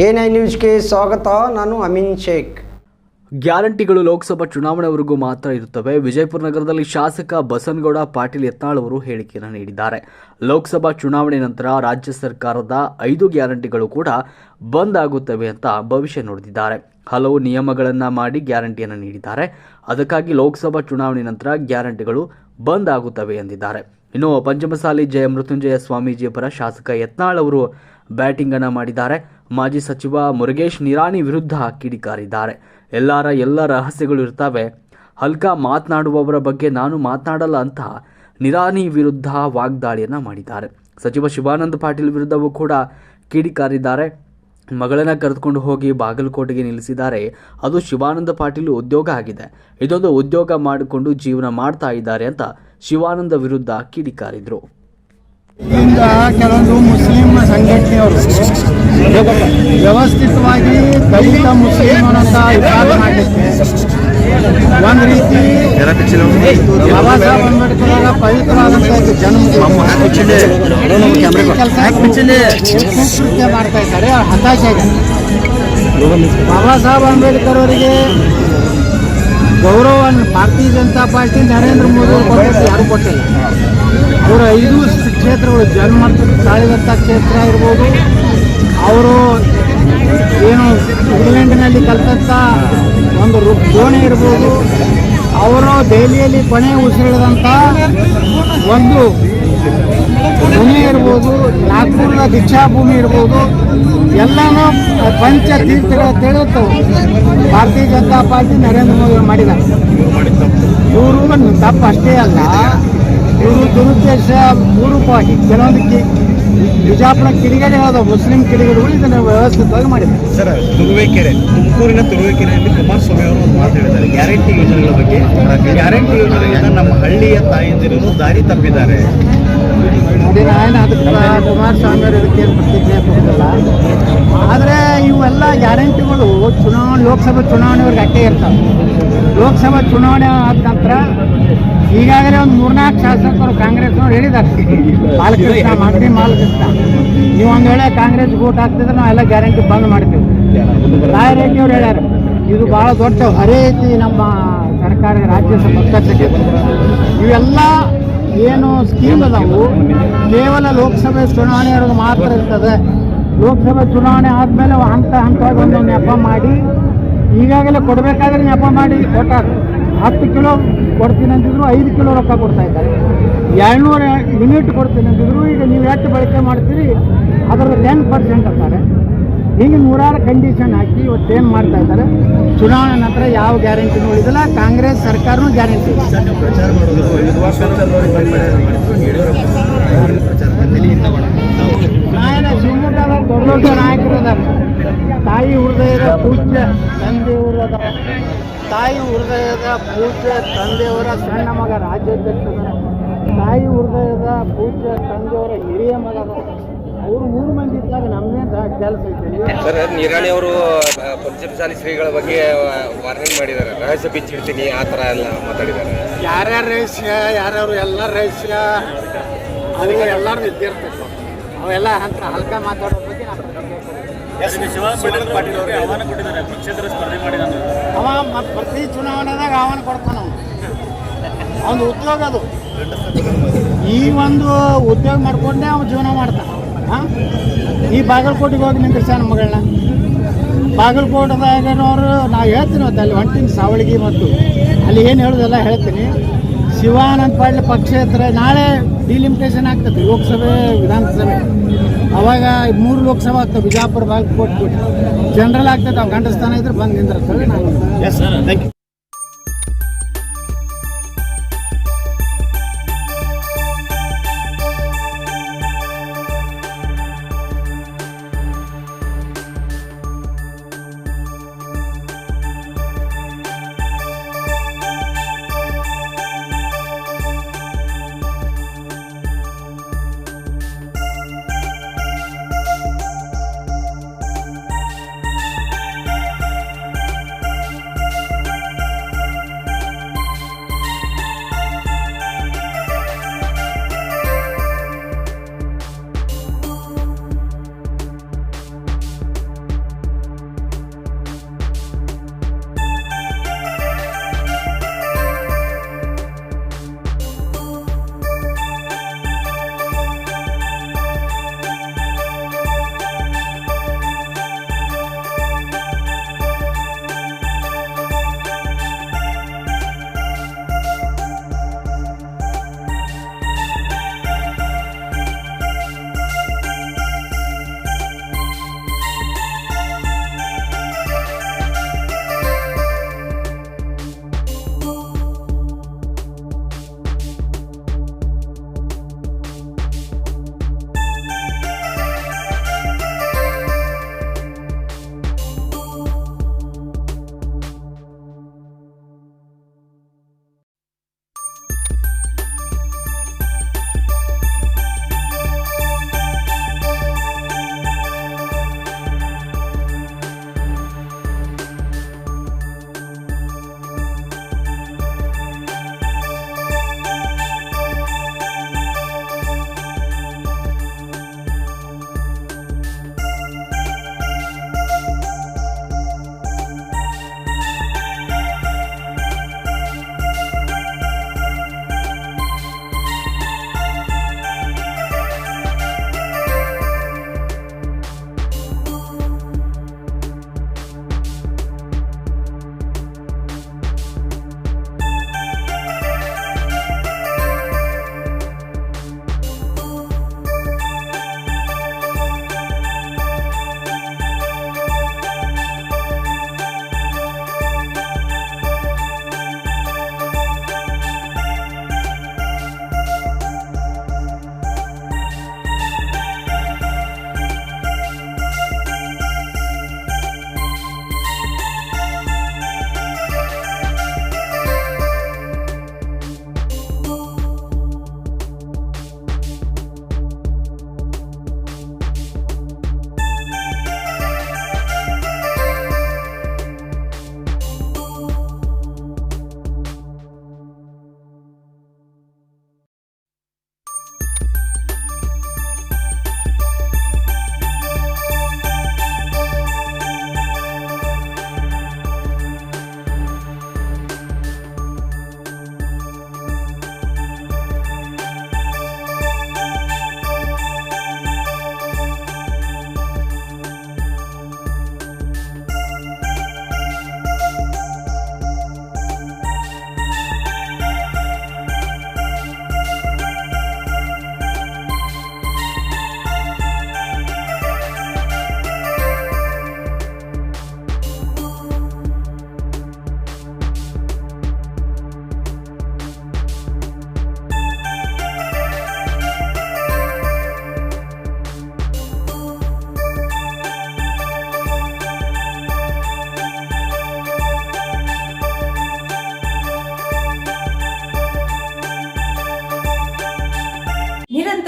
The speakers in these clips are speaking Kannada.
ಎ9 ನ್ಯೂಸ್ಗೆ ಸ್ವಾಗತ. ನಾನು ಅಮೀನ್ ಶೇಖ್. ಗ್ಯಾರಂಟಿಗಳು ಲೋಕಸಭಾ ಚುನಾವಣೆವರೆಗೂ ಮಾತ್ರ ಇರುತ್ತವೆ. ವಿಜಯಪುರ ನಗರದಲ್ಲಿ ಶಾಸಕ ಬಸನಗೌಡ ಪಾಟೀಲ್ ಯತ್ನಾಳ್ ಅವರು ಹೇಳಿಕೆಯನ್ನು ನೀಡಿದ್ದಾರೆ. ಲೋಕಸಭಾ ಚುನಾವಣೆ ನಂತರ ರಾಜ್ಯ ಸರ್ಕಾರದ 5 ಗ್ಯಾರಂಟಿಗಳು ಕೂಡ ಬಂದ್ ಆಗುತ್ತವೆ ಅಂತ ಭವಿಷ್ಯ ನುಡಿದಿದ್ದಾರೆ. ಹಲವು ನಿಯಮಗಳನ್ನು ಮಾಡಿ ಗ್ಯಾರಂಟಿಯನ್ನು ನೀಡಿದ್ದಾರೆ. ಅದಕ್ಕಾಗಿ ಲೋಕಸಭಾ ಚುನಾವಣೆ ನಂತರ ಗ್ಯಾರಂಟಿಗಳು ಬಂದ್ ಆಗುತ್ತವೆ ಎಂದಿದ್ದಾರೆ. ಇನ್ನು ಪಂಚಮಸಾಲಿ ಜಯ ಮೃತ್ಯುಂಜಯ ಸ್ವಾಮೀಜಿ ಪರ ಶಾಸಕ ಯತ್ನಾಳ್ ಅವರು ಬ್ಯಾಟಿಂಗ್ ಅನ್ನು ಮಾಡಿದ್ದಾರೆ. ಮಾಜಿ ಸಚಿವ ಮುರುಗೇಶ್ ನಿರಾಣಿ ವಿರುದ್ಧ ಕಿಡಿಕಾರಿದ್ದಾರೆ. ಎಲ್ಲ ರಹಸ್ಯಗಳು ಇರ್ತವೆ, ಹಲ್ಕಾ ಮಾತನಾಡುವವರ ಬಗ್ಗೆ ನಾನು ಮಾತನಾಡಲ್ಲ ಅಂತ ನಿರಾಣಿ ವಿರುದ್ಧ ವಾಗ್ದಾಳಿಯನ್ನು ಮಾಡಿದ್ದಾರೆ. ಸಚಿವ ಶಿವಾನಂದ ಪಾಟೀಲ್ ವಿರುದ್ಧವೂ ಕೂಡ ಕಿಡಿಕಾರಿದ್ದಾರೆ. ಮಗಳನ್ನ ಕರೆದುಕೊಂಡು ಹೋಗಿ ಬಾಗಲಕೋಟೆಗೆ ನಿಲ್ಲಿಸಿದ್ದಾರೆ. ಅದು ಶಿವಾನಂದ ಪಾಟೀಲ್ ಉದ್ಯೋಗ ಆಗಿದೆ. ಇದೊಂದು ಉದ್ಯೋಗ ಮಾಡಿಕೊಂಡು ಜೀವನ ಮಾಡ್ತಾ ಇದ್ದಾರೆ ಅಂತ ಶಿವಾನಂದ ವಿರುದ್ಧ ಕಿಡಿಕಾರಿದ್ರು. ಇದರಿಂದ ಕೆಲವೊಂದು ಮುಸ್ಲಿಂ ಸಂಘಟನೆಯವರು ವ್ಯವಸ್ಥಿತವಾಗಿ ದಲಿತ ಮುಸ್ಲಿಮರಂತ ವಿಭಾಗ ಮಾಡಲಿಕ್ಕೆ ಒಂದು ರೀತಿ ಬಾಬಾ ಸಾಹೇಬ್ ಅಂಬೇಡ್ಕರ್ ಅವರ ಪವಿತ್ರವಾದಂಥ ಕೃತ್ಯ ಮಾಡ್ತಾ ಇದ್ದಾರೆ. ಹತಾಶೆ ಇದೆ. ಬಾಬಾ ಸಾಹೇಬ್ ಅಂಬೇಡ್ಕರ್ ಅವರಿಗೆ ಗೌರವವನ್ನು ಭಾರತೀಯ ಜನತಾ ಪಾರ್ಟಿ ನರೇಂದ್ರ ಮೋದಿ ಅವರು ಕೊಟ್ಟಿದ್ದು ಯಾರು ಕೊಟ್ಟಿಲ್ಲ. ಅವರು 5 ಕ್ಷೇತ್ರಗಳು ಜನ್ಮ ತಾಳಿದಂಥ ಕ್ಷೇತ್ರ ಇರ್ಬೋದು, ಅವರು ಏನು ಇಂಗ್ಲೆಂಡಿನಲ್ಲಿ ಕಲಿತಂಥ ಒಂದು ದೋಣಿ ಇರ್ಬೋದು, ಅವರು ದೆಹಲಿಯಲ್ಲಿ ಕೊನೆ ಉಸಿರಿಳಿದಂಥ ಒಂದು ಭೂಮಿ ಇರ್ಬೋದು, ನಾಗ್ಪುರದ ದೀಕ್ಷಾಭೂಮಿ ಇರ್ಬೋದು, ಎಲ್ಲನೂ ಪಂಚತೀರ್ಥಗಳ ತಿಳಿದು ಭಾರತೀಯ ಜನತಾ ಪಾರ್ಟಿ ನರೇಂದ್ರ ಮೋದಿ ಮಾಡಿದ್ದಾರೆ. ಇವರು ತಪ್ಪು ಅಷ್ಟೇ ಅಲ್ಲ, ಇವರು ದುರುದ್ದೇಶ ಪೂರ್ವಕವಾಗಿ ಕೆಲವೊಂದು ಬಿಜಾಪುರ ಕಿಡಿಗೇಡಿಗಳಾದ ಮುಸ್ಲಿಂ ಕಿಡಿಗೇಡಿಗಳು ಇದನ್ನು ವ್ಯವಸ್ಥಿತವಾಗಿ ಮಾಡಿದ್ದಾರೆ. ಸರ್, ತುಮಕೂರಿನ ತುರುವೇಕೆರೆಯಲ್ಲಿ ಕುಮಾರಸ್ವಾಮಿ ಅವರು ಒಂದು ಮಾತು ಹೇಳಿದ್ದಾರೆ ಗ್ಯಾರಂಟಿ ಯೋಜನೆಗಳ ಬಗ್ಗೆ. ಗ್ಯಾರಂಟಿ ಯೋಜನೆಯಿಂದ ನಮ್ಮ ಹಳ್ಳಿಯ ತಾಯಂದಿರು ದಾರಿ ತಪ್ಪಿದ್ದಾರೆ. ನೋಡಿ, ನಾನು ಅದಕ್ಕೆ ಕುಮಾರಸ್ವಾಮಿ ಅವರು ಇದಕ್ಕೇನು ಪ್ರತಿಕ್ರಿಯೆ ಕೊಟ್ಟಿಲ್ಲ. ಆದರೆ ಇವೆಲ್ಲ ಗ್ಯಾರಂಟಿಗಳು ಲೋಕಸಭಾ ಚುನಾವಣೆವರೆಗೆ ಅಟ್ಟೆ ಇರ್ತವೆ. ಲೋಕಸಭಾ ಚುನಾವಣೆ ಆದ ನಂತರ ಈಗಾಗಲೇ ಒಂದು 3-4 ಶಾಸಕರು ಕಾಂಗ್ರೆಸ್ನವ್ರು ಹೇಳಿದ್ದಾರೆ, ಮಾಲಕೃಷ್ಣ ಮಾಗಡಿ ಮಾಲಕೃಷ್ಣ, ನೀವು ಒಂದು ವೇಳೆ ಕಾಂಗ್ರೆಸ್ ವೋಟ್ ಹಾಕ್ತಿದ್ರೆ ನಾವೆಲ್ಲ ಗ್ಯಾರಂಟಿ ಬಂದ್ ಮಾಡ್ತೀವಿ. ರಾಯರೆಡ್ಡಿ ಅವ್ರು ಹೇಳ್ಯಾರ, ಇದು ಭಾಳ ದೊಡ್ಡ ಹೊರೆ ಐತಿ ನಮ್ಮ ಸರ್ಕಾರ ರಾಜ್ಯ ಒಕ್ಕೂಟಕ್ಕೆ. ಇವೆಲ್ಲ ಏನು ಸ್ಕೀಮ್ ಅದಾವು ಕೇವಲ ಲೋಕಸಭೆ ಚುನಾವಣೆಯವ್ರಿಗೆ ಮಾತ್ರ ಇರ್ತದೆ. ಲೋಕಸಭೆ ಚುನಾವಣೆ ಆದಮೇಲೆ ಹಂತವಾಗಿ ಒಂದೊಂದು ನೆಪ ಮಾಡಿ ಈಗಾಗಲೇ ಕೊಡಬೇಕಾದ್ರೆ ನೆಪ ಮಾಡಿ ಕೊಟ್ಟಾರ. 10 ಕಿಲೋ ಕೊಡ್ತೀನಿ ಅಂತಿದ್ರು 5 ಕಿಲೋ ರೊಕ್ಕ ಕೊಡ್ತಾ ಇದ್ದಾರೆ. 200 ಯೂನಿಟ್ ಕೊಡ್ತೀನಿ ಅಂತಿದ್ರು ಈಗ ನೀವು ಎಷ್ಟು ಬಳಕೆ ಮಾಡ್ತೀರಿ ಅದರ 10% ಅಂತಾರೆ. ಹೀಗೆ 100 ಕಂಡೀಷನ್ ಹಾಕಿ ಇವತ್ತೇನು ಮಾಡ್ತಾ ಇದ್ದಾರೆ. ಚುನಾವಣೆ ನಂತರ ಯಾವ ಗ್ಯಾರಂಟಿ ನೋಡಿದಿಲ್ಲ. ಕಾಂಗ್ರೆಸ್ ಸರ್ಕಾರನೂ ಗ್ಯಾರಂಟಿ ಶಿವಮೊಗ್ಗದ ದೊಡ್ಡ ದೊಡ್ಡ ನಾಯಕರು ಅದಾರ. ತಾಯಿ ಹೃದಯದ ಪೂಜ್ಯ ತಂದೆಯವರದ ತಂದೆಯವರ ಸಣ್ಣ ಮಗ ರಾಜ್ಯಾಧ್ಯಕ್ಷರ, ತಾಯಿ ಹೃದಯದ ಪೂಜ್ಯ ತಂದೆಯವರ ಹಿರಿಯ ಮಗ, ಅವರು 3 ಮಂದಿ ಇದ್ದಾಗ ನಮ್ಮದೇ ಕೆಲಸ ಐತೆ. ಸರ್, ನಿರಾಣಿ ಅವರು ಪಂಚಮಸಾಲಿ ಶ್ರೀಗಳ ಬಗ್ಗೆ ವಾರ್ನಿಂಗ್ ಮಾಡಿದ್ದಾರೆ. ರಹಸ್ಯ ಬಿಚ್ಚಿಡ್ತೀನಿ ಆ ಥರ ಎಲ್ಲ ಮಾತಾಡಿದ್ದಾರೆ. ಯಾರ್ಯಾರ ರಹಸ್ಯ ಯಾರ್ಯಾರು ಎಲ್ಲ ರಹಸ್ಯ ಅದಕ್ಕೆ ಎಲ್ಲರೂ ಇದ್ದಿರ್ತದೆ. ಅವೆಲ್ಲ ಅಂತ ಹಲ್ಕ ಮಾತಾಡೋ ಬಗ್ಗೆ ಶಿವಾನಂದ ಪಾಟೀಲ್ ಅವರಿಗೆ ಆಹ್ವಾನ ಕೊಟ್ಟಿದ್ದಾರೆ. ಪಕ್ಷೇತರ ಸ್ಪರ್ಧೆ ಮಾಡಿದ್ದಾರೆ. ಅವ ಪ್ರತಿ ಚುನಾವಣೆದಾಗ ಆಹ್ವಾನ ಕೊಡ್ತಾನ. ಅವನು ಉದ್ಯೋಗ ಅದು. ಈ ಒಂದು ಉದ್ಯೋಗ ಮಾಡ್ಕೊಂಡೇ ಅವನು ಜೀವನ ಮಾಡ್ತಾನೆ. ಈ ಬಾಗಲಕೋಟೆಗೆ ಹೋಗಿ ನಿಂತಿರ್ಸಾನ ಮಗಳನ್ನ. ಬಾಗಲಕೋಟದಾಗನವರು ನಾವು ಹೇಳ್ತೀನಿ, ಮತ್ತು ಅಲ್ಲಿ ಹೊಂಟಿನ ಸಾವಳಗಿ ಮತ್ತು ಅಲ್ಲಿ ಏನು ಹೇಳೋದೆಲ್ಲ ಹೇಳ್ತೀನಿ. ಶಿವಾನಂದ ಪಾಟೀಲ್ ಪಕ್ಷೇತರ ನಾಳೆ ಡಿಲಿಮಿಟೇಷನ್ ಆಗ್ತದೆ. ಲೋಕಸಭೆ ವಿಧಾನಸಭೆ ಅವಾಗ 3 ಲೋಕಸಭಾ ಆಗ್ತವೆ. ಬಿಜಾಪುರ ಬಾಗಲಕೋಟೆ ಜನರಲ್ ಆಗ್ತದೆ. ನಾವು ಗಂಡ ಸ್ಥಾನ ಇದ್ರೆ ಬಂದು ನಿಂದಿರ್ತೇವೆ. ನಾನು ಥ್ಯಾಂಕ್ ಯು.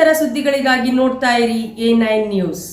ನಿರಂತರ ಸುದ್ದಿಗಳಿಗಾಗಿ ನೋಡ್ತಾ ಇರಿ A9 ನ್ಯೂಸ್.